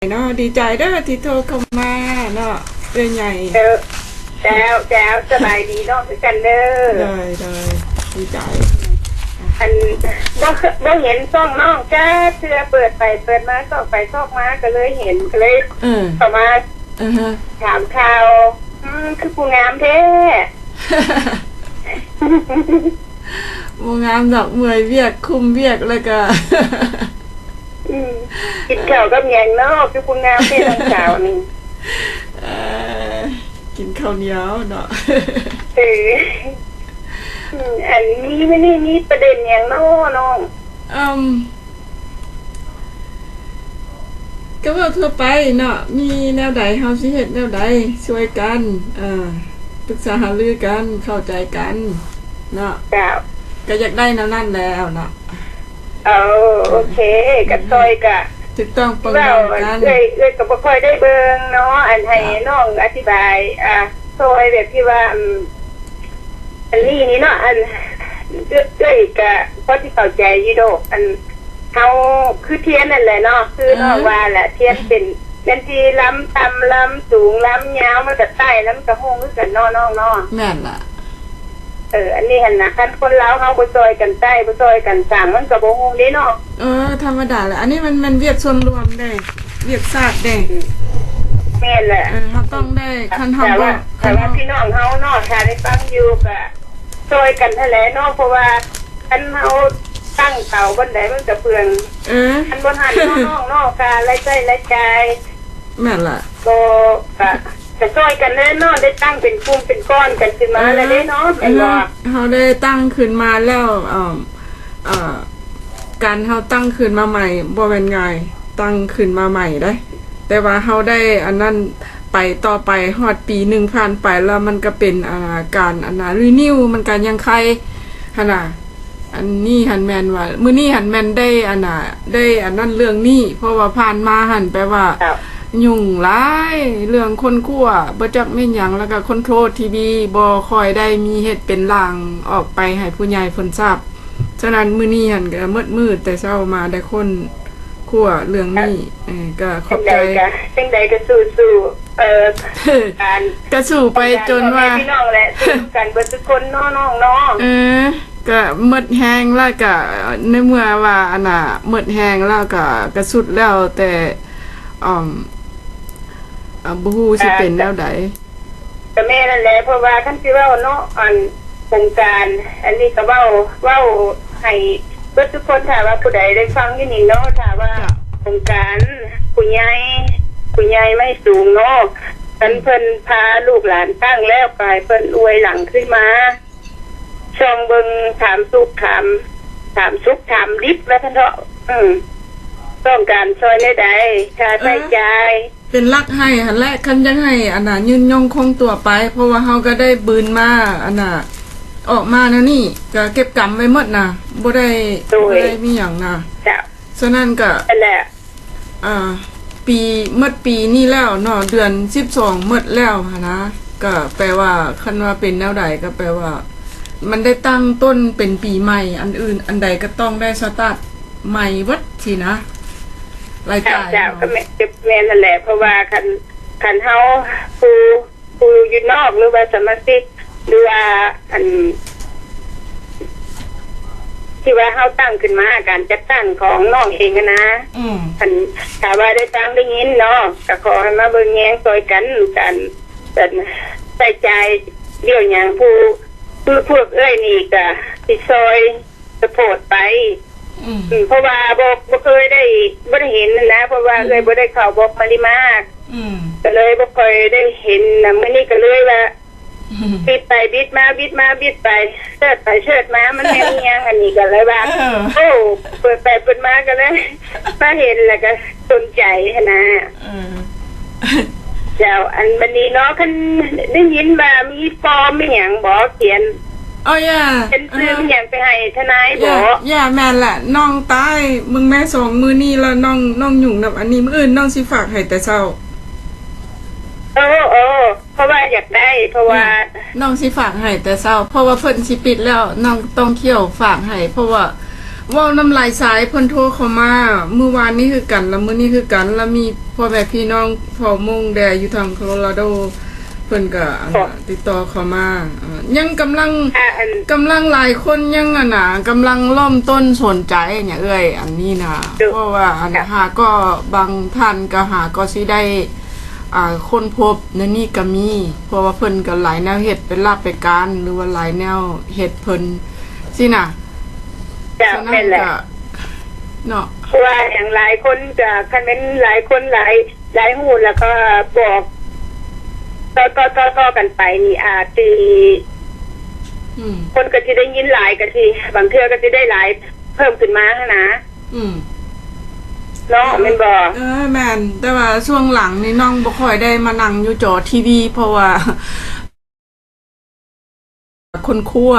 เนาะดีใจเด้อที่โทรเข้ามาเนาะเรื่องใหญ่แล้วสบายดีเนาะคือกันเด้อเลยดีใจอันบ่เห็นซ่องน้องจ้าเสื้อเปิดมาซอกไปซอกมาก็เลยเห็นก็เลยเข้ามาถามข่าวคือผู้งามแท้ผู้งามดอกเมื่อยเวียกคุมเวียกแล้วก็กินข้าวกับแยงเนาะคือผู้งามแท้ทั้งสาวนี่กินข้าวเหนียวเนาะอันนี้ไม่ได้มีประเด็นอย่างน้องก็ว่าทั่วไปเนาะมีแนวใดเฮาสิเฮ็ดแนวใดช่วยกันปรึกษาหารือกันเข้าใจกันเนาะก็อยากได้แนวนั้นแล้วเนาะโอเคกับซอยกะถูกต้องประมาณกันเลยก็บ่ค่อยได้เบิ่งเนาะอันให้น้องอธิบายซอยแบบที่ว่าอันนี้เนาะอันเลยก็พอที่เข้าใจอยู่ดอกอันเฮาคือเทียนนั่นแหละเนาะคือน้องว่าแหละเทียนเป็นที่ล้ำต่ำล้ำสูงล้ำยาวมันก็ใต้แล้วมันก็โฮงคือกันเนาะแม่นล่ะอันนี้หั่นน่ะคันคนลาวเฮาบ่ซอยกันใต้บ่ซอยกันสร้างมันก็บ่โฮงเด้เนาะธรรมดาแหละอันนี้มันเวียกส่วนรวมได้เวียกชาติได้แม่นแหละเฮาต้องได้คันเฮาว่าพี่น้องเฮาเนาะถ้าได้ฟังอยู่ก็ซอยกันนั่นแหละเนาะเพราะว่าคันเฮาตั้งเตาบนใดมันก็เปลืองอันบนหันน้องๆกะรายจ่ายแม่นล่ะก็ซอยกันแน่นอนได้ตั้งเป็นกลุ่มเป็นก้อนกันขึ้นมาแล้วได้เนาะแม่นบ่เฮาได้ตั้งขึ้นมาแล้วการเฮาตั้งขึ้นมาใหม่บ่แม่นง่ายตั้งขึ้นมาใหม่ได้แต่ว่าเฮาได้อันนั้นไปต่อไปฮอดปี1ผ่านไปแล้วมันก็เป็นการรีนิวมันก็ยังใครหั่นน่ะอันนี้หันแม่นว่ามื้อนี้หันแม่นได้ได้อันนั้นเรื่องนี้เพราะว่าผ่านมาหันแปลว่ายุ่งหลายเรื่องคนคั่วบ่จักแม่นหยังแล้วก็คอนโทรลทีวีบ่ค่อยได้มีเฮ็ดเป็นร่างออกไปให้ผู้ใหญ่เพิ่นทราบฉะนั้นมื้อนี้หันก็มืดแต่เช้ามาได้คนคั่วเรื่องนี้ก็ขอบใจจังใดก็สู้ๆการก็สู้ไปจนว่าพี่น้องแหละสู้กันเบิดทุกคนเนาะก็หมดแฮงแล้วก็ในเมื่อว่าหมดแฮงแล้วก็กระสุดแล้วแต่บ่ฮู้สิเป็นแนวใดก็แม่นั่นแหละเพราะว่าคันสิเว้าเนาะโครงการอันนี้ก็เว้าให้เบิดทุกคนถ้าว่าผู้ใดได้ฟังอยู่นี่เนาะถ้าว่าโครงการผู้ใหญ่ไม่สูงเนาะเพิ่นพาลูกหลานตั้งแล้วกลายเพิ่นอวยหลังขึ้นมาช่องเบิ่งถามสุขถามลิฟต์แล้วท่านเนาะต้องการช่วยได้ใดค่าใช้จ่ายเป็นรักให้หั่นแหละคันยังให้ยืนยงคงตัวไปเพราะว่าเฮาก็ได้บืนมาออกมาแล้วนี่ก็เก็บกรรมไว้หมดน่ะบ่ได้มีหยังน่ะจ้ะฉะนั้นก็นั่นแหละปีนี้แล้วเนาะเดือน12หมดแล้วหั่นนะก็แปลว่าคันว่าเป็นแนวใดก็แปลว่ามันได้ตั้งต้นเป็นปีใหม่อันอื่นอันใดก็ต้องได้สตาร์ทใหม่วัดสินะรายจ่ายก็แม่นั่นแหละเพราะว่าคันเฮาผู้อยู่นอกหรือว่าสมาชิกหรือว่าอันที่ว่าเฮาตั้งขึ้นมาการจัดตั้งของน้องเองนะคันถ้าว่าได้ตั้งได้ยินเนาะก็ขอให้มาเบิ่งแยงซอยกันใส่ใจเรื่องหยังพวกนี่ก็สิซอยสปอร์ตไปเพราะว่าบ่เคยได้บ่ได้เห็นนะเพราะว่าบ่ได้เข้าบอกมาริมากก็เลยบ่ค่อยได้เห็นมื้อนี้ก็เลยว่าบิดไปบิดมาบิดไปเชิดไปเชิดมามันแม่นยังอันนี้ก็เลยว่าเปิดไปเปิดมาก็เลยมาเห็นแล้วก็สนใจนะเจ้าอันบัดนี้เนาะคันได้ยินว่ามีฟอร์มมีหยังบ่เขียนเป็นซื้ออย่างไปให้ทนายบอกแม่นแหละน้องตายมึงแม่2มื้อนี้แล้วน้องยุ่งนำอันนี้มื้ออื่นน้องสิฝากให้แต่เช้าเพราะว่าอยากได้เพราะว่าน้องสิฝากให้แต่เช้าเพราะว่าเพิ่นสิปิดแล้วน้องต้องเที่ยวฝากให้เพราะว่า เว้าน้ำลายสายเพิ่นโทรเข้ามาเมื่อวานนี้คือกันแล้วมื้อนี้คือกันแล้วมีพ่อแม่พี่น้องพ่อมงแดอยู่ทางโคโลราโดเพิ่นก็ติดต่อเข้ามายังกำลังหลายคนยังกำลังเริ่มต้นสนใจเนี่ยอันนี้นะเพราะว่าหาก็บางท่านก็หาก็สิได้คนพบในนี่ก็มีเพราะว่าเพิ่นก็หลายแนวเฮ็ดเป็นลาบไปการหรือว่าหลายแนวเฮ็ดเพิ่นสิน่ะจ้ะแม่นแหละเนาะเพราะว่าอย่างหลายคนจะคันเป็นหลายคนหลายหูแล้วก็บอกต่อกันไปนี่อาจสิคนก็สิได้ยินหลายก็สิบางเทื่อก็สิได้หลายเพิ่มขึ้นมานะเนาะแม่นบ่แม่นแต่ว่าช่วงหลังนี่น้องบ่ค่อยได้มานั่งอยู่จอทีวีเพราะว่าคนคั่ว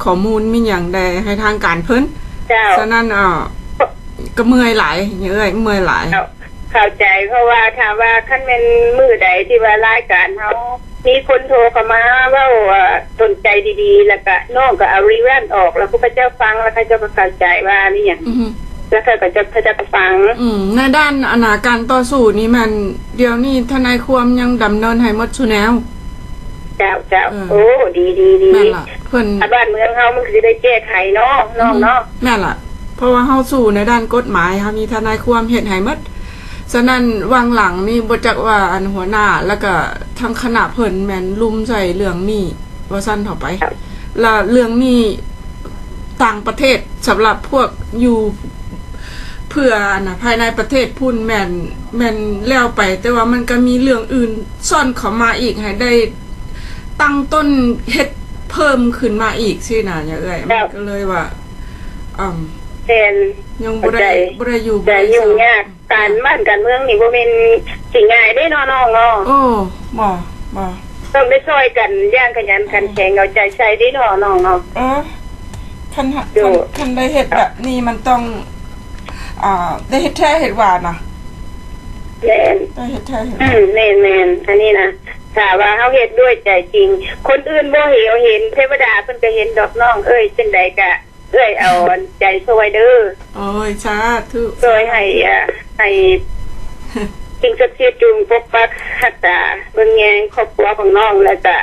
ข้อมูลมีหยังได้ให้ทางการเพิ่นฉะนั้นก็เมื่อยหลายเมื่อยหลายเข้าใจเพราะว่าถามว่าคันแม่นมื้อใดที่ว่ารายการเฮามีคนโทรเข้ามาเว้าสนใจดีๆแล้วก็น้องก็เอารีแวนออกแล้วพระเจ้าฟังแล้วเขาจะเข้าใจว่านี่หยังแล้วเขาจะฟังในด้านการต่อสู้นี่มันเดี๋ยวนี้ทนายความยังดำเนินให้หมดซุแนวเจ้าโอ้ดีนั่นล่ะเพิ่นบ้านเมืองเฮามันสิได้แก้ไขเนาะน้องเนาะนั่นล่ะเพราะว่าเฮาสู้ในด้านกฎหมายเฮามีทนายความเฮ็ดให้หมดฉะนั้นวางหลังนี่บ่จักว่าหัวหน้าแล้วก็ทั้งคณะเพิ่นแม่นลุมใส่เรื่องนี้ว่าซั่นต่อไปแล้วเรื่องนี้ต่างประเทศสำหรับพวกอยู่เพื่อภายในประเทศพุ่นแม่นแล้วไปแต่ว่ามันก็มีเรื่องอื่นซ่อนเข้ามาอีกให้ได้ตั้งต้นเฮ็ดเพิ่มขึ้นมาอีกสินะมันก็เลยว่ายังบ่ได้อยู่บ่ยุ่งยากการบ้านการเมืองนี่บ่แม่นสิง่ายเด้น้องๆเนาะโอ้บ่ต้องได้ช่วยกันอย่างขยันขันแข็งเอาใจใส่เด้น้องๆเนาะคันได้เฮ็ดแบบนี้มันต้องได้เฮ็ดแท้เฮ็ดหวานน่ะแม่นได้เฮ็ดแท้เฮ็ดแม่นอันนี้นะถ้าว่าเฮาเฮ็ดด้วยใจจริงคนอื่นบ่เห็นเทวดาเพิ่นก็เห็นดอกน้องจังได๋ก็เอาใจช่วยเด้อโอ้ยสาธุช่วยให้สิ่งศักดิ์สิทธิ์จงปกปักรักษาเบิ่งแยงครอบครัวของน้องและก็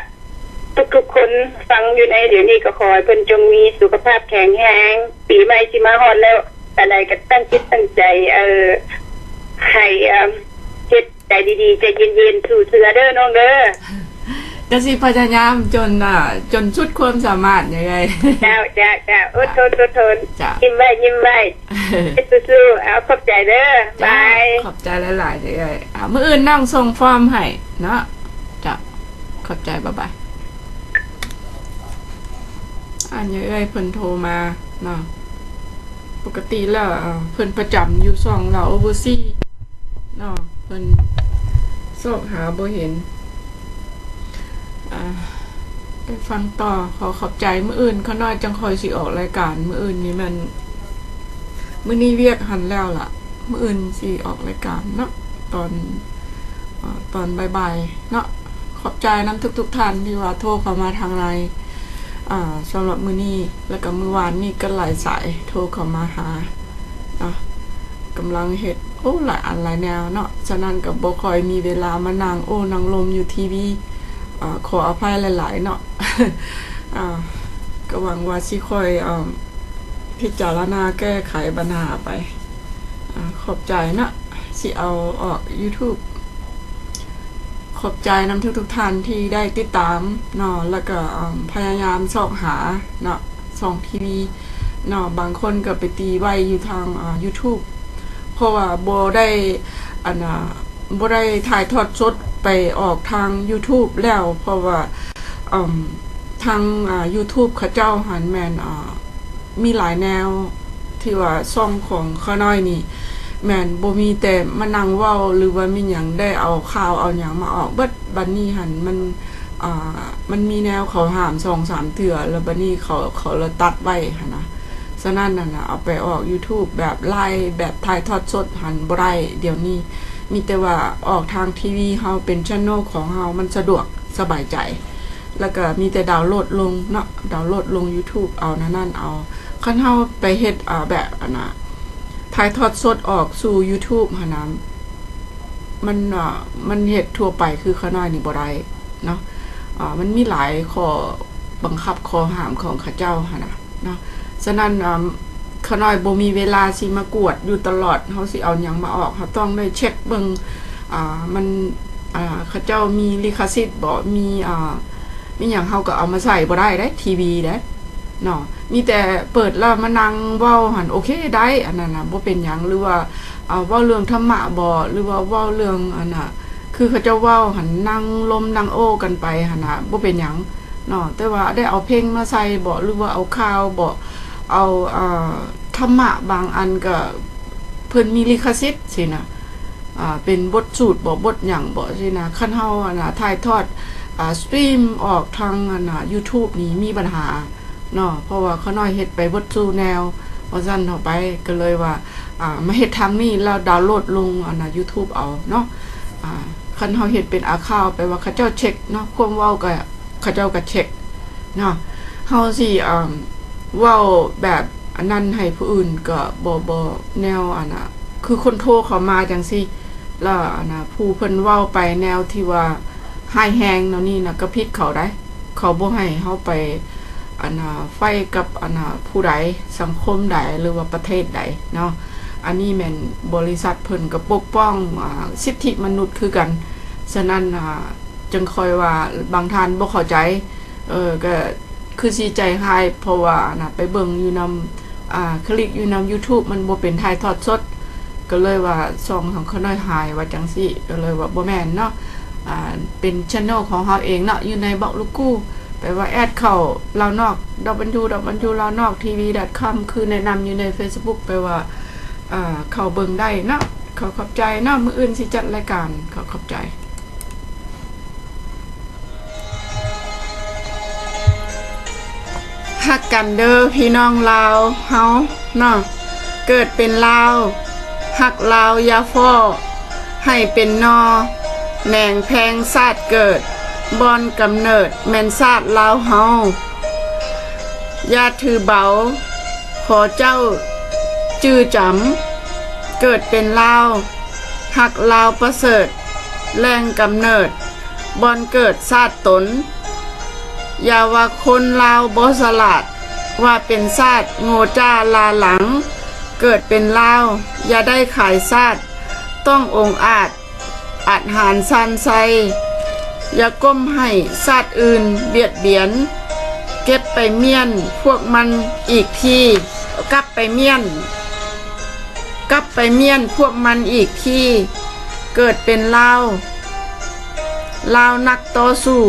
ทุกๆคนฟังอยู่ในเดี๋ยวนี้ก็ขอให้เพิ่นจงมีสุขภาพแข็งแรงปีใหม่สิมาฮอดแล้วอะไรก็ตั้งจิตตั้งใจให้เฮ็ดใจดีๆใจเย็นๆสู่เสือเด้อน้องเด้อจะสิพยายามจนสุดความสามารถยังไงเจ้าอดทนยิ้มไว้สู้ๆเอาขอบใจเด้อบายขอบใจหลายๆเลยมื้ออื่นนั่งส่งฟอร์มให้เนาะจ้ะขอบใจบ๊ายบายอันยังเพิ่นโทรมาเนาะปกติแล้วเพิ่นประจำอยู่ช่องเราโอเวอร์ซีเนาะเพิ่นสอบหาบ่เห็นไปฟังต่อขอบใจมื้ออื่นเขาน้อยจังคอยสิออกรายการมื้ออื่นนี่มันมื้อนี้เวียกหันแล้วล่ะมื้ออื่นสิออกรายการเนาะตอนบ่ายๆเนาะขอบใจนำทุกท่านที่ว่าโทรเข้ามาทางไลน์สำหรับมื้อนี้แล้วก็มื้อวานนี่ก็หลายสายโทรเข้ามาหาเนาะกำลังเฮ็ดหลายอันหลายแนวเนาะฉะนั้นก็บ่ค่อยมีเวลามานั่งนั่งลมอยู่ทีวีขออภัยหลายๆเนาะก็หวังว่าสิค่อยพิจารณาแก้ไขปัญหาไปขอบใจนะสิเอาออก YouTube ขอบใจนำทุกท่านที่ได้ติดตามเนาะแล้วก็พยายามส่องหาเนาะส่องทีวีเนาะบางคนก็ไปตีไว้อยู่ทางYouTube เพราะว่าบ่ได้บ่ได้ถ่ายทอดสดไปออกทาง YouTube แล้วเพราะว่าทางYouTube เขาเจ้าหันแม่นมีหลายแนวที่ว่าช่องของเขาน้อยนี่แม่นบ่มีแต่มานั่งเว้าหรือว่ามีหยังได้เอาข่าวเอาหยังมาออกบัดนี้หันมันมีแนวเขาห้าม 2-3 เทื่อแล้วบัดนี้เขาละตัดไว้หั่นนะฉะนั้นนั่นน่ะเอาไปออก YouTube แบบไลฟ์แบบถ่ายทอดสดหันบ่ได้เดี๋ยวนี้มีแต่ว่าออกทางทีวีเฮาเป็นช่องของเฮามันสะดวกสบายใจแล้วก็มีแต่ดาวน์โหลดลงเนาะดาวน์โหลดลง YouTube เอานั่นเอา คันเฮาไปเฮ็ดแบบถ่ายทอดสดออกสู่ YouTube หั่นน่ะมันเฮ็ดทั่วไปคือขาน้อยนี่บ่ได้เนาะมันมีหลายข้อบังคับข้อห้ามของเขาเจ้าหั่นน่ะเนาะฉะนั้นขาน้อยบ่มีเวลาสิมากวดอยู่ตลอดเฮาสิเอาหยังมาออกเฮาต้องได้เช็คเบิ่งมันเขาเจ้ามีลิขสิทธิ์บ่มีหยังเฮาก็เอามาใส่บ่ได้เด้ทีวีเด้เนาะมีแต่เปิดแล้วมานั่งเว้าหั่นโอเคได้อันนั้นน่ะบ่เป็นหยังหรือว่าเว้าเรื่องธรรมะบ่หรือว่าเว้าเรื่องคือเขาเจ้าเว้าหั่นนั่งลมนั่งโอ้กันไปหั่นน่ะบ่เป็นหยังเนาะแต่ว่าได้เอาเพลงมาใส่บ่หรือว่าเอาข่าวบ่เอาธรรมะบางอันก็เพิ่นมีลิขสิทธิ์สินะเป็นบทสูตรบ่บทหยังบ่สินะคันเฮาถ่ายทอดสตรีมออกทางYouTube นี่มีปัญหาเนาะเพราะว่าเขาน้อยเฮ็ดไปบทสู่แนวว่าซั่นเฮาไปก็เลยว่ามาเฮ็ดทางนี้แล้วดาวน์โหลดลงYouTube เอาเนาะคันเฮาเฮ็ดเป็นอาคาวไปว่าเขาเจ้าเช็คเนาะความเว้าก็เขาเจ้าก็เช็คเนาะเฮาสิเว้าแบบอันนั้นให้ผู้อื่นก็บ่แนวคือคนโทรเข้ามาจังซี่แล้วผู้เพิ่นเว้าไปแนวที่ว่าหายแฮงเนาะนี่นะก็ผิดเขาได้เขาบ่ให้เฮาไปไฟกับผู้ใดสังคมใดหรือว่าประเทศใดเนาะอันนี้แม่นบริษัทเพิ่นก็ปกป้องสิทธิมนุษย์คือกันฉะนั้นจึงค่อยว่าบางท่านบ่เข้าใจก็คือสิใจหายเพราะว่าไปเบิ่งอยู่นำคลิกอยู่นำ YouTube มันบ่เป็นถ่ายทอดสดก็เลยว่าช่องของเขาน้อยหายว่าจังซี่ก็เลยว่าบ่แม่นเนาะเป็น channel ของเฮาเองเนาะอยู่ในบอกลูกกู้ไปว่าแอดเข้าลาวนอก w ลาวนอก tv.com คือแนะนำอยู่ใน Facebook ไปว่าเข้าเบิ่งได้เนาะขอบใจเนาะมื้ออื่นสิจัดรายการขอบใจฮักกันเด้อพี่น้องลาวเฮาเนาะเกิดเป็นลาวฮักลาวอย่าฟ้อให้เป็นนอแหน่งแพงชาติเกิดบอนกำเนิดแม่นชาติลาวเฮาอย่าถือเบาขอเจ้าจื้อจำเกิดเป็นลาวฮักลาวประเสริฐแรงกำเนิดบอนเกิดชาติตนอย่าว่าคนลาวบ่สลาดว่าเป็นชาติโง่จ้าลาหลังเกิดเป็นลาวอย่าได้ขายชาติต้ององค์อาจหารซันไซอย่าก้มให้ชาติอื่นเบียดเบียนเก็บไปเมียนพวกมันอีกทีกลับไปเมียนพวกมันอีกทีเกิดเป็นลาวนักต่อสู้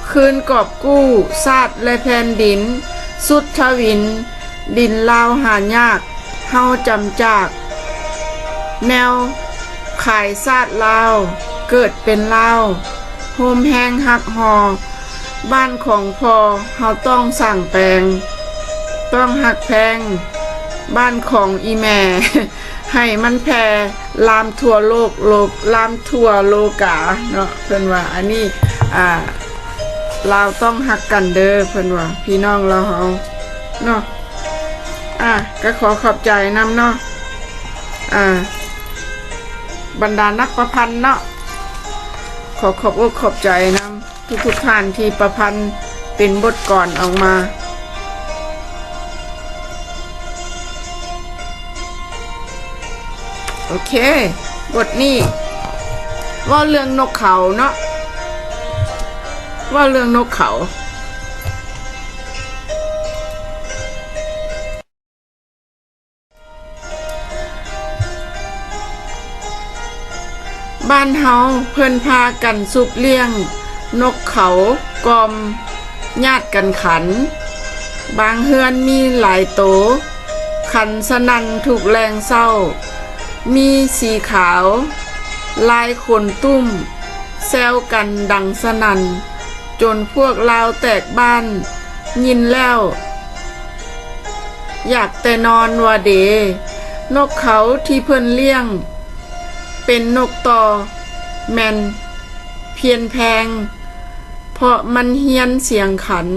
คืนกอบกู้ชาติและแผ่นดินสุดทวินดินลาวหายากเฮาจำจากแนวขายชาติลาวเกิดเป็นลาวโฮมแหงหักหอบ้านของพอเฮาต้องสั่งแปลงต้องหักแพงบ้านของอีแม่ ให้มันแพร่ลามทั่วโลกลามทั่วโลกาเนาะเพิ่นว่าอันนี้ลาวต้องหักกันเด้อเพิ่นว่าพี่น้องเราเฮาเนาะก็ขอขอบใจนำเนาะบรรดานักประพันธ์เนาะขอบใจนำทุกท่านที่ประพันธ์เป็นบทกลอนออกมาโอเคบทนี้ว่าเรื่องนกเขาเนาะว่าเรื่องนกเขาบ้านเฮาเพิ่นพากันสุบเลี้ยงนกเขากอมญาติกันขันบางเฮือนมีหลายโตขันสนั่นถูกแรงเศร้ามีสีขาวลายขนตุ้มแซวกันดังสนั่นจนพวกลาวแตกบ้านยินแล้วอยากแต่นอนว่าเดนกเขาที่เพิ่นเลี้ยงเป็นนกต่อแม่นเพียนแพงเพราะมันเฮียนเสียงขัน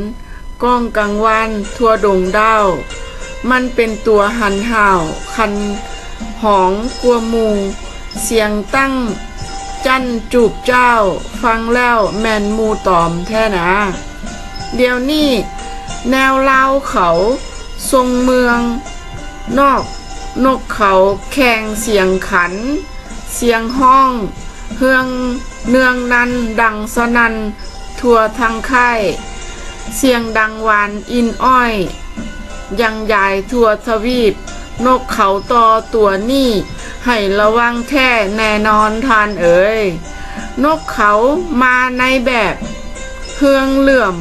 ก้องกังวานทั่วดงดาว มันเป็นตัวหันห่าวคันหองกลัวหมู่เสียงตั้งจันจูบเจ้าฟังแล้วแม่นหมู่ตอมแท้นะเดี๋ยวนี้แนวลาวเขาทรงเมืองนอกนกเขาแข่งเสียงขันเสียงห้องเฮืองเนืองนั้นดังสนั่นทั่วทั้งค่ายเสียงดังหวานอินอ้อยยังยายทั่วทวีปนกเขาตอตัวนี้ให้ระวังแท้แน่นอนทานเอ๋ยนกเขามาในแบบเฮืองเหลื่อม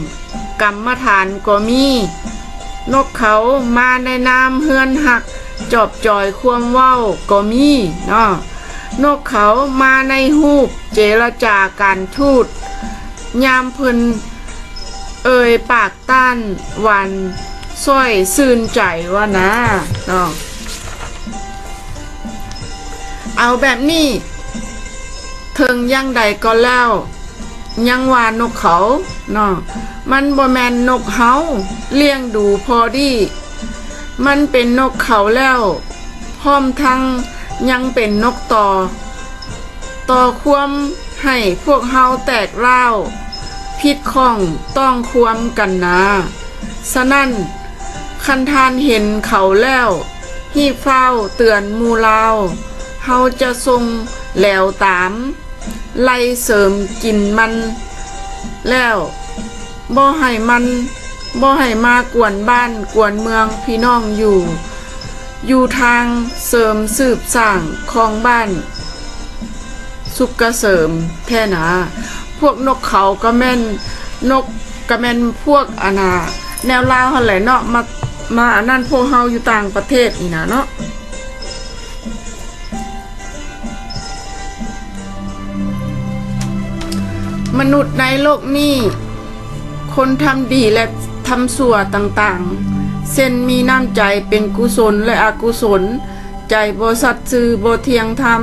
กรรมฐานก็มีนกเขามาในนามเฮือนหักจอบจอยความเว้าก็มีเนาะนกเขามาในรูปเจรจาการทูตยามเพิ่นเอ่ยปากต้านวันซ้อยซื่นใจว่านะเนาะเอาแบบนี้เทิงยังใดก็แล้วยังว่านกเขาเนาะมันบ่แม่นนกเฮาเลี้ยงดูพอดีมันเป็นนกเขาแล้วพร้อมทั้งยังเป็นนกต่อความให้พวกเฮาแตกร้าวผิดข้องต้องความกันนะฉะนั้นคันทานเห็นเขาแล้วฮีบเฝ้าเตือนหมู่ลาวเฮาจะทรงแหลวตามไล่เสริมกินมันแล้วบ่ให้มากวนบ้านกวนเมืองพี่น้องอยู่ทางเสริมสืบสร้างของบ้านสุกเกษมแท้นะพวกนกเขาก็แม่นนกก็แม่นพวกแนวลาวหั่นแหละเนาะมาอันนั้นพวกเฮาอยู่ต่างประเทศนี่นะเนาะมนุษย์ในโลกนี้คนทำดีและทำชั่วต่างๆเส้นมีน้ำใจเป็นกุศลและอกุศลใจบ่สัตย์ซื่อบ่เที่ยงธรรม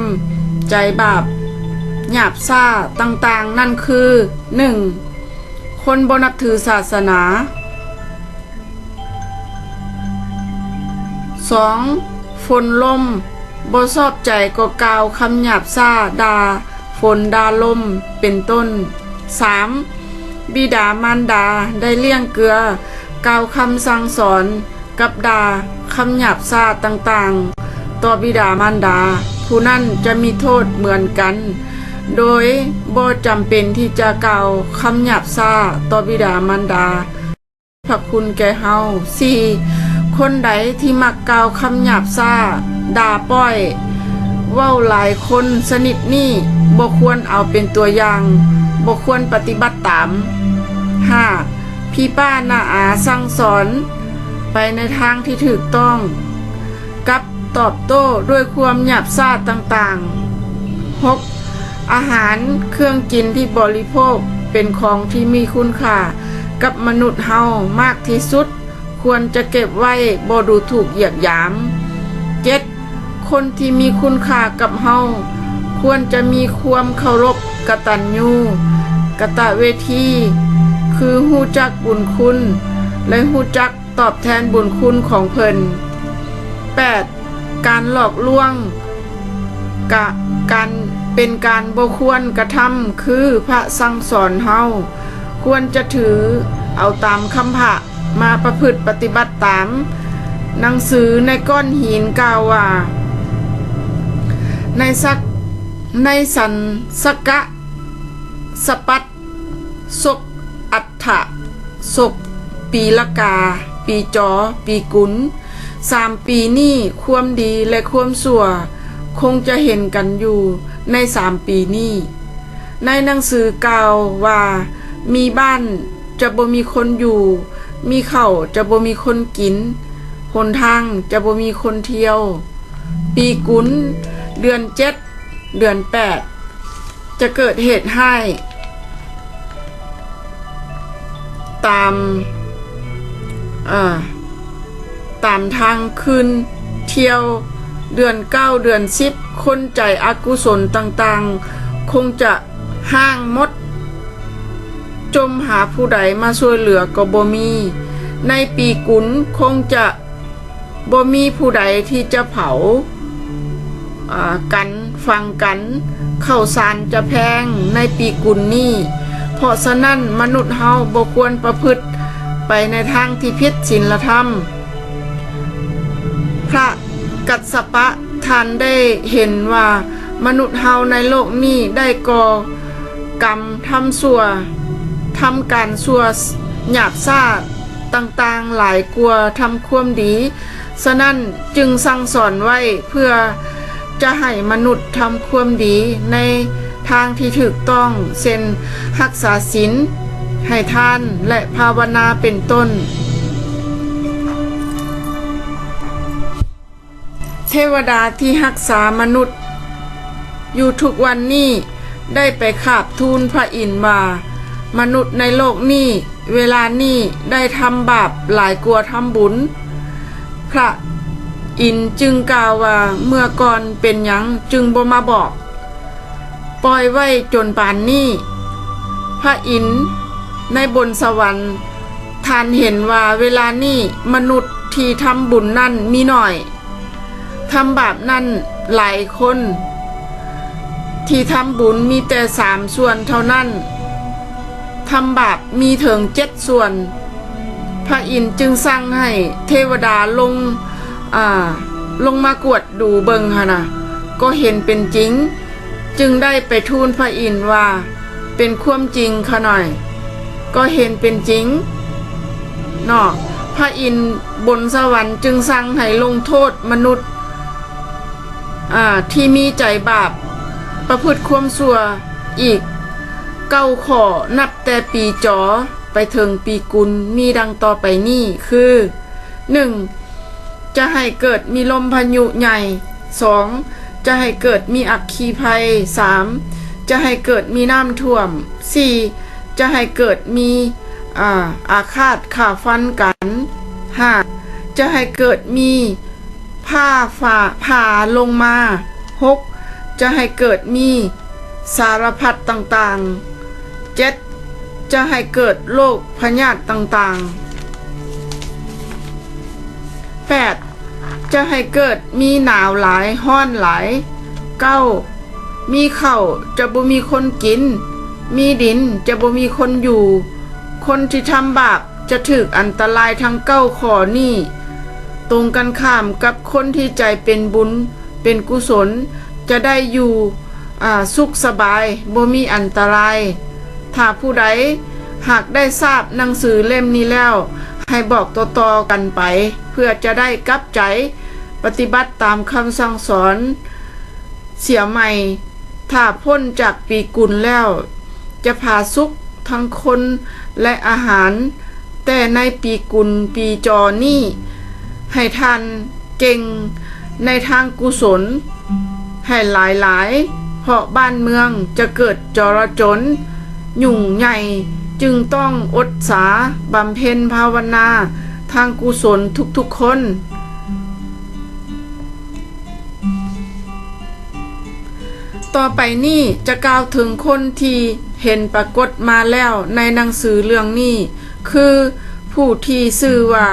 ใจบาปหยาบซ่าต่างๆนั่นคือ 1. คนบ่นับถือศาสนา 2. ฝนลมบ่ชอบใจก็กล่าวคำหยาบซ่าด่าฝนด่าลมเป็นต้น 3. บิดามารดาได้เลี้ยงเกลือกล่าวคำสั่งสอนกับด่าคำหยาบซ่าต่างๆต่อบิดามารดาผู้นั้นจะมีโทษเหมือนกันโดยบ่จำเป็นที่จะกล่าวคำหยาบซ่าต่อบิดามารดาพระคุณแก่เฮา 4. คนใดที่มักกล่าวคำหยาบซ่าด่าป้อยเว้าหลายคนสนิทนี่บ่ควรเอาเป็นตัวอย่างบ่ควรปฏิบัติตาม 5. พี่ป้าน้าอาสั่งสอนไปในทางที่ถูกต้องกับตอบโต้ด้วยความหยาบซ่าต่างๆ 6. อาหารเครื่องกินที่บริโภคเป็นของที่มีคุณค่ากับมนุษย์เฮามากที่สุดควรจะเก็บไว้บ่ดูถูกเหยียดหยาม 7. คนที่มีคุณค่ากับเฮาควรจะมีความเคารพกตัญญูกตเวทีคือฮู้จักบุญคุณและฮู้จักตอบแทนบุญคุณของเพิ่น 8. การหลอกลวงการเป็นการบ่ควรกระทำคือพระสั่งสอนเฮาควรจะถือเอาตามคำพระมาประพฤติปฏิบัติตามหนังสือในก้อนหินกล่าวว่าในสันสกะสปัตศกอัฏฐะศกปีละกาปีจอปีกุล3 ปีนี้ความดีและความชั่วคงจะเห็นกันอยู่ใน3 ปีนี้ในหนังสือกล่าวว่ามีบ้านจะบ่มีคนอยู่มีข้าวจะบ่มีคนกินหนทางจะบ่มีคนเที่ยวปีกุลเดือน7เดือน8จะเกิดเหตุให้ตามทางคืนเที่ยวเดือน9เดือน10คนใจอกุศลต่างๆคงจะห้างมดจมหาผู้ใดมาช่วยเหลือก็บ่มีในปีกุลคงจะ บ่มีผู้ใดที่จะเผากันฟังกันข้าวสารจะแพงในปีกุลนี้เพราะฉะนั้นมนุษย์เฮาบ่ควรประพฤติไปในทางที่ผิดศีลธรรมพระกัสสปะท่านได้เห็นว่ามนุษย์เฮาในโลกนี้ได้ก่อกรรมทำชั่วทำการชั่วหยาบซ่าต่างๆหลายกลัวทำความดีฉะนั้นจึงสั่งสอนไว้เพื่อจะให้มนุษย์ทำความดีในทางที่ถูกต้องเช่นรักษาศีลให้ทานและภาวนาเป็นต้นเทวดาที่รักษามนุษย์อยู่ทุกวันนี้ได้ไปคาบทูลพระอินทร์ว่ามนุษย์ในโลกนี้เวลานี้ได้ทำบาปหลายกว่าทำบุญพระอินทร์จึงกล่าวว่าเมื่อก่อนเป็นหยังจึงบ่มาบอกปล่อยไว้จนป่านนี้พระอินทร์ในบนสวรรค์ท่านเห็นว่าเวลานี้มนุษย์ที่ทำบุญนั่นมีน้อยทำบาปนั่นหลายคนที่ทำบุญมีแต่3 ส่วนเท่านั้นทำบาปมีถึง7 ส่วนพระอินทร์จึงสั่งให้เทวดาลงมากวดดูเบิงค่ะนะก็เห็นเป็นจริงจึงได้ไปทูลพระอินทร์ว่าเป็นความจริงค่ะหน่อยก็เห็นเป็นจริงเนาะพระอินทร์บนสวรรค์จึงสั่งให้ลงโทษมนุษย์ที่มีใจบาปประพฤติความชั่วอีก9 ข้อนับแต่ปีจอไปถึงปีกุลมีดังต่อไปนี้คือ 1. จะให้เกิดมีลมพายุใหญ่ 2. จะให้เกิดมีอัคคีภัย 3. จะให้เกิดมีน้ำท่วม 4. จะให้เกิดมีอาฆาตฆ่าฟันกัน 5. จะให้เกิดมีผ่าลงมา 6. จะให้เกิดมีสารพัดต่างๆ 7. จะให้เกิดโรคพยาธิต่างๆ 8. จะให้เกิดมีหนาวหลายห้อนหลาย 9. มีข้าวจะบ่มีคนกินมีดินจะบ่มีคนอยู่คนที่ทำบาปจะถูกอันตรายทั้ง9 ข้อนี้ตรงกันข้ามกับคนที่ใจเป็นบุญเป็นกุศลจะได้อยู่สุขสบายบ่มีอันตรายถ้าผู้ใดหากได้ทราบหนังสือเล่มนี้แล้วให้บอกต่อๆกันไปเพื่อจะได้กลับใจปฏิบัติตามคำสั่งสอนเสียใหม่ถ้าพ้นจากปีกุลแล้วจะพาสุขทั้งคนและอาหารแต่ในปีกุลปีจอนี้ให้ท่านเก่งในทางกุศลให้หลายๆเพราะบ้านเมืองจะเกิดจลาจลยุ่งใหญ่จึงต้องอดสาบำเพ็ญภาวนาทางกุศลทุกๆคนต่อไปนี้จะกล่าวถึงคนที่เห็นปรากฏมาแล้วในหนังสือเรื่องนี้คือผู้ที่ชื่อว่า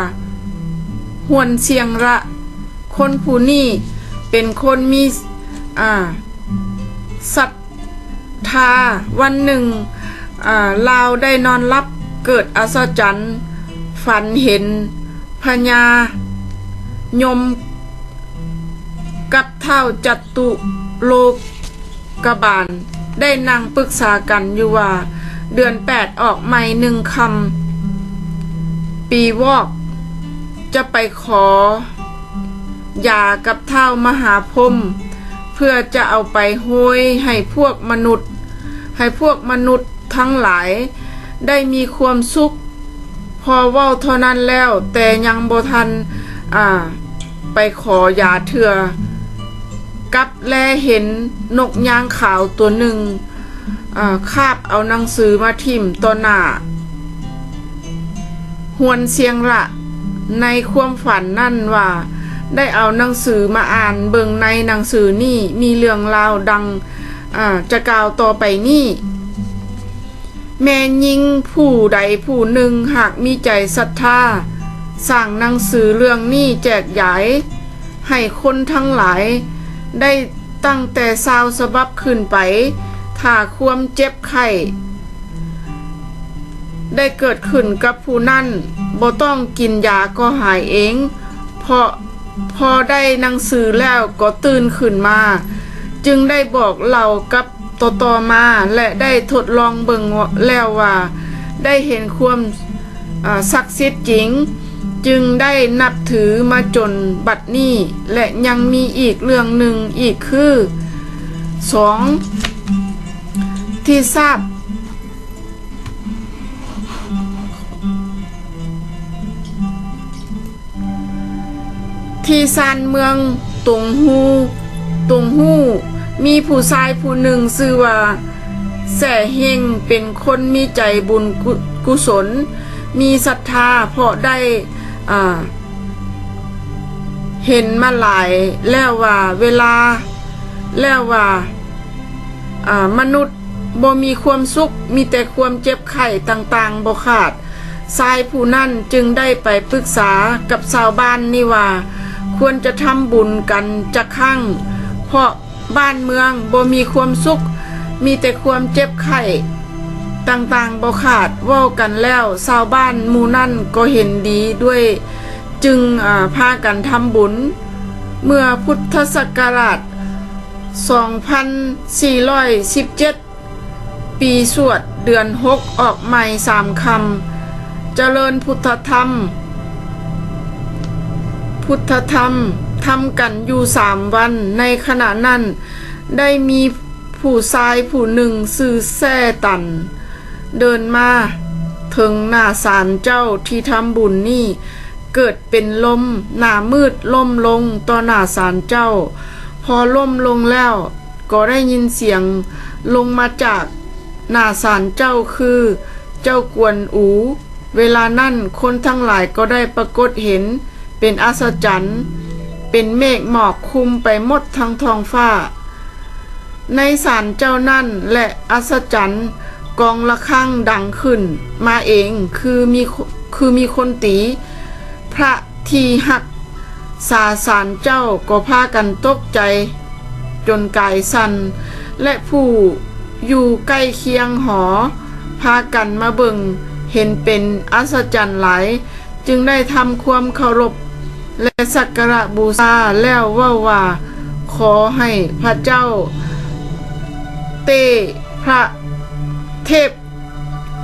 หวนเชียงระคนผู้นี้เป็นคนมีศรัทธาวันหนึ่งลาวได้นอนรับเกิดอัศจรรย์ฝันเห็นพญายมกับเท้าจัตุโลกบาลได้นั่งปรึกษากันอยู่ว่าเดือน8ออกใหม่1 คำปีวอกจะไปขอยากับเท้ามหาพรหมเพื่อจะเอาไปโห้ยให้พวกมนุษย์ทั้งหลายได้มีความสุขพอเว้าเท่านั้นแล้วแต่ยังบ่ทันไปขอยาเถื่อกับแลเห็นนกยางขาวตัวหนึ่งคาบเอาหนังสือมาทิ่มต่อหน้าหวนเสียงละในความฝันนั่นว่าได้เอาหนังสือมาอ่านเบิ่งในหนังสือนี่มีเรื่องราวดังจะกล่าวต่อไปนี้แม่ยิงผู้ใดผู้หนึ่งหากมีใจศรัทธา สร้างหนังสือเรื่องนี้แจกใหญ่ให้คนทั้งหลายได้ตั้งแต่20ฉบับขึ้นไปถ้าความเจ็บไข้ได้เกิดขึ้นกับผู้นั้นบ่ต้องกินยาก็หายเองเพราะพอได้หนังสือแล้วก็ตื่นขึ้นมาจึงได้บอกเล่ากับต่อมาและได้ทดลองเบิ่งแล้วว่าได้เห็นความศักดิ์สิทธิ์จริงจึงได้นับถือมาจนบัดนี้และยังมีอีกเรื่องหนึ่งอีกคือ2ที่ทราบที่ซานเมืองตงฮูมีผู้ชายผู้หนึ่งชื่อว่าแส่เฮงเป็นคนมีใจบุญกุศลมีศรัทธาเพราะได้เห็นมาหลายแล้วว่ามนุษย์บ่มีความสุขมีแต่ความเจ็บไข้ต่างๆบ่ขาดชายผู้นั้นจึงได้ไปปรึกษากับชาวบ้านนี่ว่าควรจะทำบุญกันจักครั้งเพราะบ้านเมืองบ่มีความสุขมีแต่ความเจ็บไข้ต่างๆบ่ขาดเว้ากันแล้วชาวบ้านหมู่นั้นก็เห็นดีด้วยจึงพากันทำบุญเมื่อพุทธศักราช2417ปีสวดเดือน6ออกใหม่3คำเจริญพุทธธรรมทำกันอยู่3วันในขณะนั้นได้มีผู้ชายผู้หนึ่งชื่อแซ่ตันเดินมาถึงหน้าศาลเจ้าที่ทำบุญนี่เกิดเป็นลมหน้ามืดล่มลงต่อหน้าศาลเจ้าพอล่มลงแล้วก็ได้ยินเสียงลงมาจากหน้าศาลเจ้าคือเจ้ากวนอูเวลานั้นคนทั้งหลายก็ได้ปรากฏเห็นเป็นอัศจรรย์เป็นเมฆหมอกคลุมไปหมดทั้งท้องฟ้าในศาลเจ้านั่นและอัศจรรย์กองระฆังดังขึ้นมาเองคือมีคนตีพระที่หักศาลเจ้าก็พากันตกใจจนกายสั่นและผู้อยู่ใกล้เคียงหอพากันมาเบิ่งเห็นเป็นอัศจรรย์หลายจึงได้ทำความเคารพและสักการะบูชาแล้วว่าขอให้พระเจ้าเตพระเทพ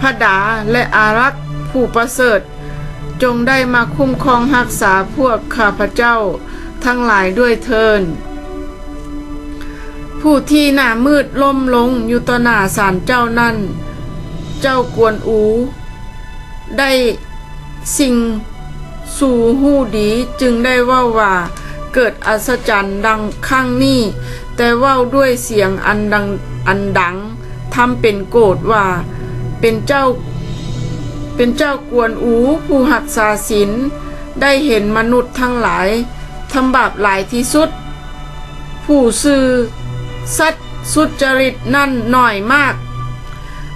พดาและอารักษ์ผู้ประเสริฐจงได้มาคุ้มครองรักษาพวกข้าพเจ้าทั้งหลายด้วยเทินผู้ที่หน้ามืดล่มลงอยู่ต่อหน้าศาลเจ้านั้นเจ้ากวนอูได้สิ่งสู่หู้ดีจึงได้ว่าเกิดอัศจรรย์ดังข้างนี้แต่เว้าด้วยเสียงอันดังทำเป็นโกรธว่าเป็นเจ้ากวนอูผู้หักษาศีลได้เห็นมนุษย์ทั้งหลายทำบาปหลายที่สุดผู้ซื่อสัตย์สุจริตนั่นหน่อยมาก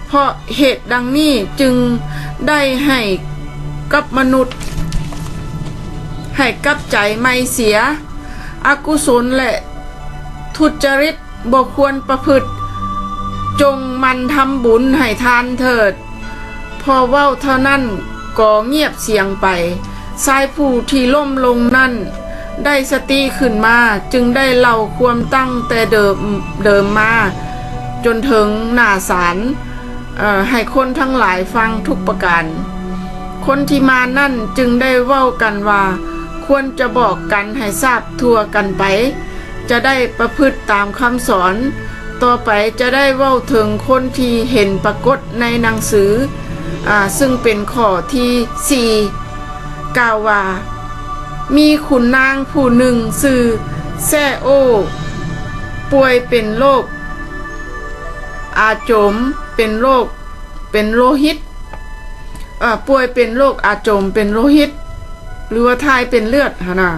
เพราะเหตุดังนี้จึงได้ให้กับมนุษย์ให้กับใจไม่เสียอกุศลและทุจริตบ่ควรประพฤติจงมันทำบุญให้ทานเถิดพอเว้าเท่านั้นก็เงียบเสียงไปชายผู้ที่ล่มลงนั่นได้สติขึ้นมาจึงได้เล่าความตั้งแต่เดิมมาจนถึงหน้าศาลให้คนทั้งหลายฟังทุกประการคนที่มานั่นจึงได้เว้ากันว่าควรจะบอกกันให้ทราบทั่วกันไปจะได้ประพฤติตามคำสอนต่อไปจะได้เว้าถึงคนที่เห็นปรากฏในหนังสือซึ่งเป็นข้อที่4กล่าวว่ามีขุนนางผู้หนึ่งชื่อแซ่โอป่วยเป็นโรคอาโจมเป็นโลหิตป่วยเป็นโรคอาโจมเป็นโลหิตหรือว่าทายเป็นเลือดหั่นน่ะ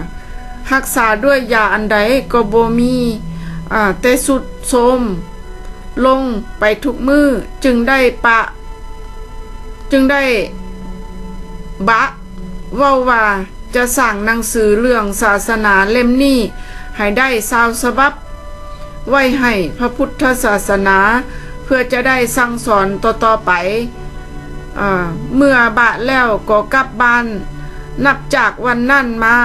รักษาด้วยยาอันใดก็บ่มีแต่สุดโทรมลงไปทุกมือจึงได้บะ เว้าว่าจะสั่งหนังสือเรื่องศาสนาเล่มนี้ให้ได้20ฉบับไว้ให้พระพุทธศาสนาเพื่อจะได้สั่งสอนต่อๆไปเมื่อบะแล้วก็กลับบ้านนับจากวันนั้นมา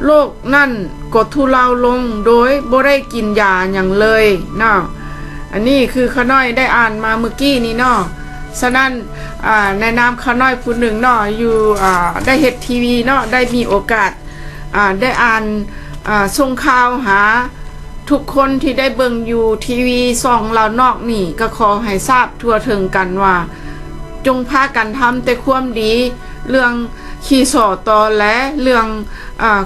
โลกนั่นก็ทุเลาลงโดยบ่ได้กินยาอย่างเลยเนาะอันนี้คือขน้อยได้อ่านมาเมื่อกี้นี้เนาะฉะนั้นในนามขน้อยผู้หนึ่งเนาะอยู่ได้เฮ็ดทีวีเนาะได้มีโอกาสได้อ่านส่งข่าวหาทุกคนที่ได้เบิ่งอยู่ทีวีส่องเรานอกนี่ก็ขอให้ทราบทั่วถึงกันว่าจงพากันทำแต่ความดีเรื่องขี้ส่อตอและเรื่อง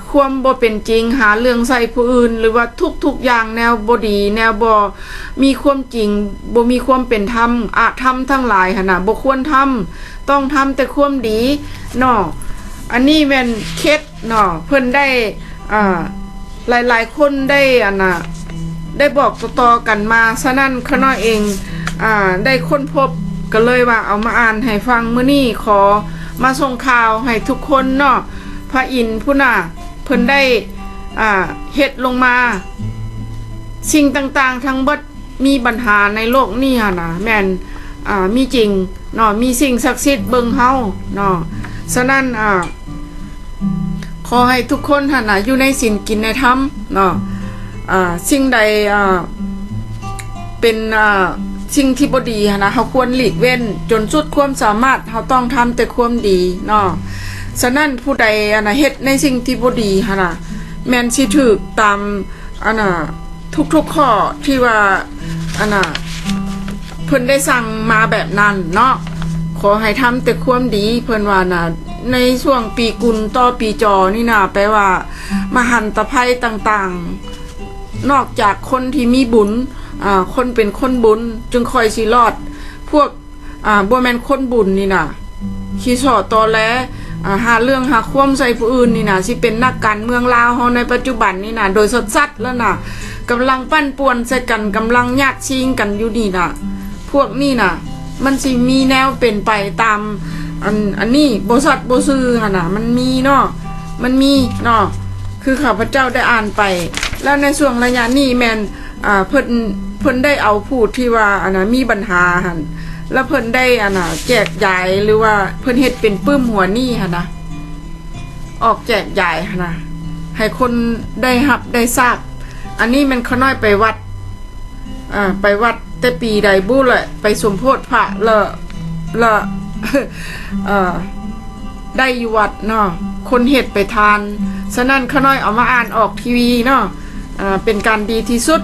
ความบ่เป็นจริงหาเรื่องใส่ผู้อื่นหรือว่าทุกอย่างแนวบ่ดีแนวบ่มีความจริงบ่มีความเป็นธรรมธรรมทั้งหลายหั่นน่ะบ่ควรทำต้องทำแต่ความดีเนาะอันนี้แม่นเคล็ดเนาะเพิ่นได้หลายๆคนได้ได้บอกต่อๆกันมาฉะนั้นขน้อยเองได้ค้นพบก็เลยว่าเอามาอ่านให้ฟังมื้อนี้ขอมาส่งข่าวให้ทุกคนเนาะพระอินทร์ผู้น่ะเพิ่นได้เฮ็ดลงมาสิ่งต่างๆทั้งเบิดมีปัญหาในโลกนี้หั่นน่ะแม่นมีจริงเนาะมีสิ่งศักดิ์สิทธิ์เบิ่งเฮาเนาะฉะนั้นขอให้ทุกคนหั่นน่ะอยู่ในศีลกินในธรรมเนาะสิ่งใดเป็นสิ่งที่บ่ดีหั่นนะเฮาควรหลีกเว้นจนสุดความสามารถเฮาต้องทำแต่ความดีเนาะฉะนั้นผู้ใดเฮ็ดในสิ่งที่บ่ดีหั่นน่ะแม่นสิถูกตามทุกๆข้อที่ว่าเพิ่นได้สั่งมาแบบนั้นเนาะขอให้ทำแต่ความดีเพิ่นว่าน่ะในช่วงปีกุลต่อปีจอนี่น่ะแปลว่ามหันตภัยต่างๆนอกจากคนที่มีบุญคนเป็นคนบุญจึงคอยสิรอดพวกบ่แม่นคนบุญนี่น่ะขี้ส่อตอแลหาเรื่องหาความใส่ผู้อื่นนี่น่ะสิเป็นนักการเมืองลาวเฮาในปัจจุบันนี่น่ะโดยสดสัดแล้วน่ะกำลังปั้นป่วนใส่กันกำลังญาติชิงกันอยู่นี่น่ะพวกนี่น่ะมันสิมีแนวเป็นไปตามอันนี้บ่สัตว์บ่ซื่อหั่นน่ะมันมีเนาะมันมีเนาะคือข้าพเจ้าได้อ่านไปแล้วในช่วงระยะนี้แม่นเพิ่นได้เอาผู้ที่ว่ามีปัญหาหั่นแล้วเพิ่นได้แจกจ่ายหรือว่าเพิ่นเฮ็ดเป็นปึ้มหัวหนี้หั่นนะออกแจกจ่ายหั่นนะให้คนได้รับได้ทราบอันนี้มันขน้อยไปวัดไปวัดแต่ปีใดบุแหละไปสมโพธิพระละได้อยู่วัดเนาะคนเฮ็ดไปทานฉะนั้นขน้อยเอามาอ่านออกทีวีเนาะเป็นการดีที่สุด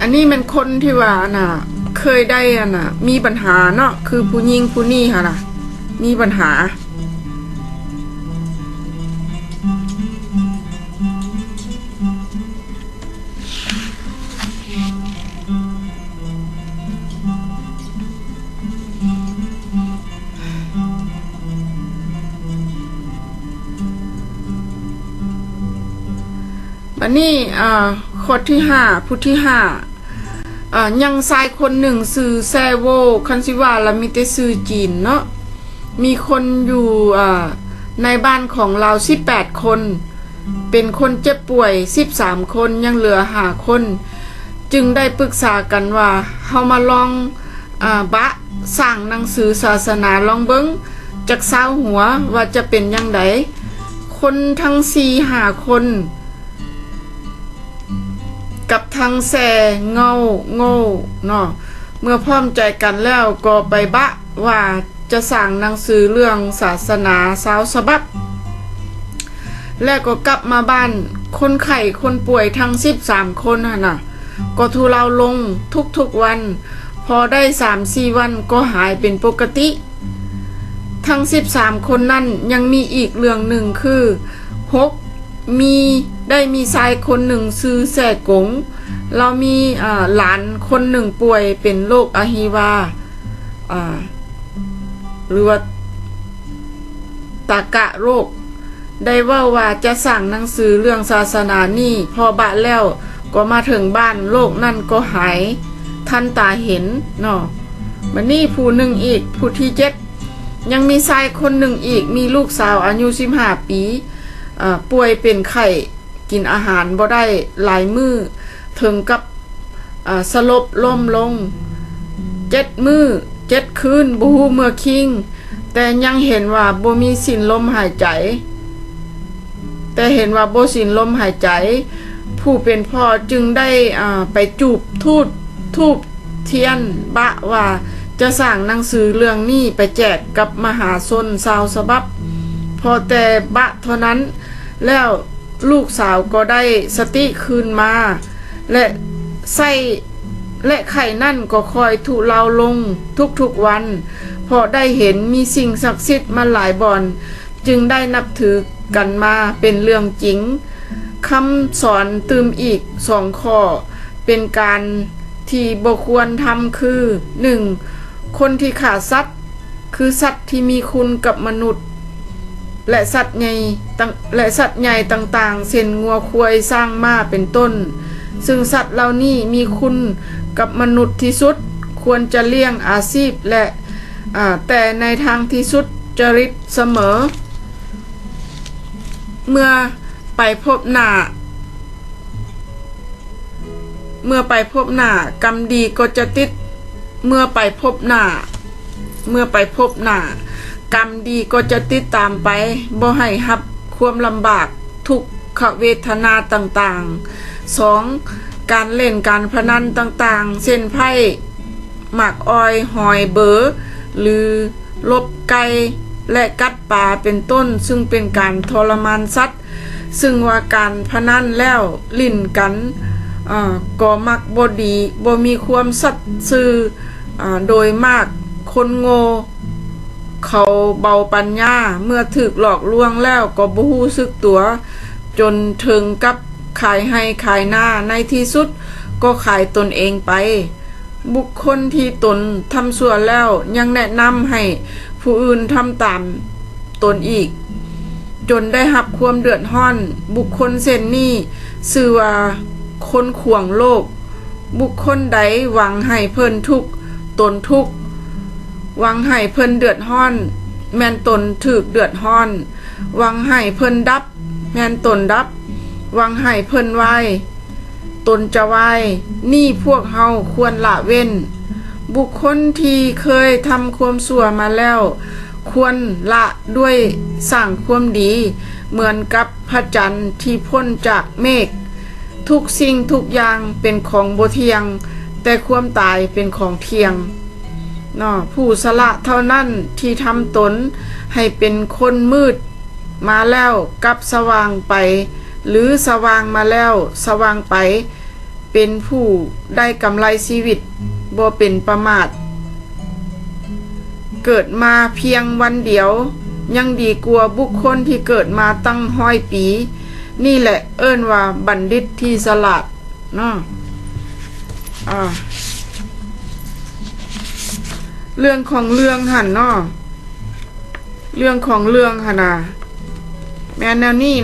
อันนี้มันคนที่ว่าเคยได้มีปัญหาเนาะคือผู้หญิงผู้นี้ค่ะน่ะมีปัญหาอันนี้ข้อที่5ผู้ที่5ยังชายคนหนึ่งชื่อแซโวคันสิว่าละมีแต่ชื่อจีนเนาะมีคนอยู่ในบ้านของเรา18คนเป็นคนเจ็บป่วย13คนยังเหลือ5คนจึงได้ปรึกษากันว่าเฮามาลองสร้างหนังสือศาสนาลองเบิ่งจัก20หัวว่าจะเป็นจังไดคนทั้ง4-5คนกับทางแสเงาเนาะเมื่อพร้อมใจกันแล้วก็ไปว่าจะสั่งหนังสือเรื่องศาสนา20ฉบับแล้วก็กลับมาบ้านคนไข้คนป่วยทั้ง13คนน่ะก็ทุเลาลงทุกๆวันพอได้ 3-4 วันก็หายเป็นปกติทั้ง13คนนั่นยังมีอีกเรื่องหนึ่งคือได้มีชายคนหนึ่งชื่อแส่กงเรามีหลานคนหนึ่งป่วยเป็นโรคอะฮิวาหรือว่าตากะโรคได้ว่าจะสั่งหนังสือเรื่องศาสนานี่พอบะแล้วก็มาถึงบ้านโรคนั่นก็หายทันตาเห็นเนาะ บัดนี้ผู้หนึ่งอีกผู้ที่เจ็ดยังมีชายคนหนึ่งอีกมีลูกสาวอายุ15 ปีป่วยเป็นไข้กินอาหารบ่ได้หลายมื้อถึงกับสลบล้มลง7 มื้อ7 คืนบ่ฮู้เมื่อคิงแต่ยังเห็นว่าบ่มีสิ้นลมหายใจผู้เป็นพ่อจึงได้ไปจูบทูบเทียนบะว่าจะสร้างหนังสือเรื่องนี้ไปแจกกับมหาชนชาวฉบับพอแต่บะเท่านั้นแล้วลูกสาวก็ได้สติคืนมาและไข่นั่นก็คอยทุเลาลงทุกๆวันเพราะได้เห็นมีสิ่งศักดิ์สิทธิ์มาหลายบ่อนจึงได้นับถือกันมาเป็นเรื่องจริงคำสอนตืมอีก2 ข้อเป็นการที่บ่ควรทำคือ 1. คนที่ฆ่าสัตว์คือสัตว์ที่มีคุณกับมนุษย์และสัตว์ใหญ่ต่างๆเช่นงัวควายสร้างม้าเป็นต้นซึ่งสัตว์เหล่านี้มีคุณกับมนุษย์ที่สุดควรจะเลี้ยงอาชีพและแต่ในทางที่สุดจริตเสมอเมื่อไปพบหน้ากรรมดีก็จะติดเมื่อไปพบหน้ากรรมดีก็จะติดตามไปบ่ให้รับความลำบากทุกขเวทนาต่างๆ 2. การเล่นการพนันต่างๆเช่นไพ่หมากออยหอยเบอหรือลบไก่และกัดปลาเป็นต้นซึ่งเป็นการทรมานสัตว์ซึ่งว่าการพนันแล้วลิ่นกันก็มักบ่ดีบ่มีความสัตย์ซื่อโดยมากคนโง่เขาเบาปัญญาเมื่อถูกหลอกลวงแล้วก็บ่รู้สึกตัวจนถึงกับขายให้ขายหน้าในที่สุดก็ขายตนเองไปบุคคลที่ตนทำชั่วแล้วยังแนะนำให้ผู้อื่นทำตามตนอีกจนได้รับความเดือดร้อนบุคคลเช่นนี้ชื่อว่าคนขวางโลกบุคคลใดหวังให้เพิ่นทุกข์ตนทุกข์หวังให้เพิ่นเดือดร้อนแม่นตนถูกเดือดร้อนหวังให้เพิ่นดับแม่นตนดับหวังให้เพิ่นวายตนจะวายนี่พวกเฮาควรละเว้นบุคคลที่เคยทำความชั่วมาแล้วควรละด้วยสร้างความดีเหมือนกับพระจันทร์ที่พ้นจากเมฆทุกสิ่งทุกอย่างเป็นของบ่เที่ยงแต่ความตายเป็นของเที่ยงผู้สละเท่านั้นที่ทำตนให้เป็นคนมืดมาแล้วกับสว่างไปหรือสว่างมาแล้วสว่างไปเป็นผู้ได้กำไรชีวิตบ่เป็นประมาทเกิดมาเพียงวันเดียวยังดีกว่าบุคคลที่เกิดมาตั้ง100 ปีนี่แหละเอิ้นว่าบัณฑิตที่ฉลาดเรื่องของเรื่องหั่นเรื่องของเรื่องหั่นน่ะแม่นแนวนี้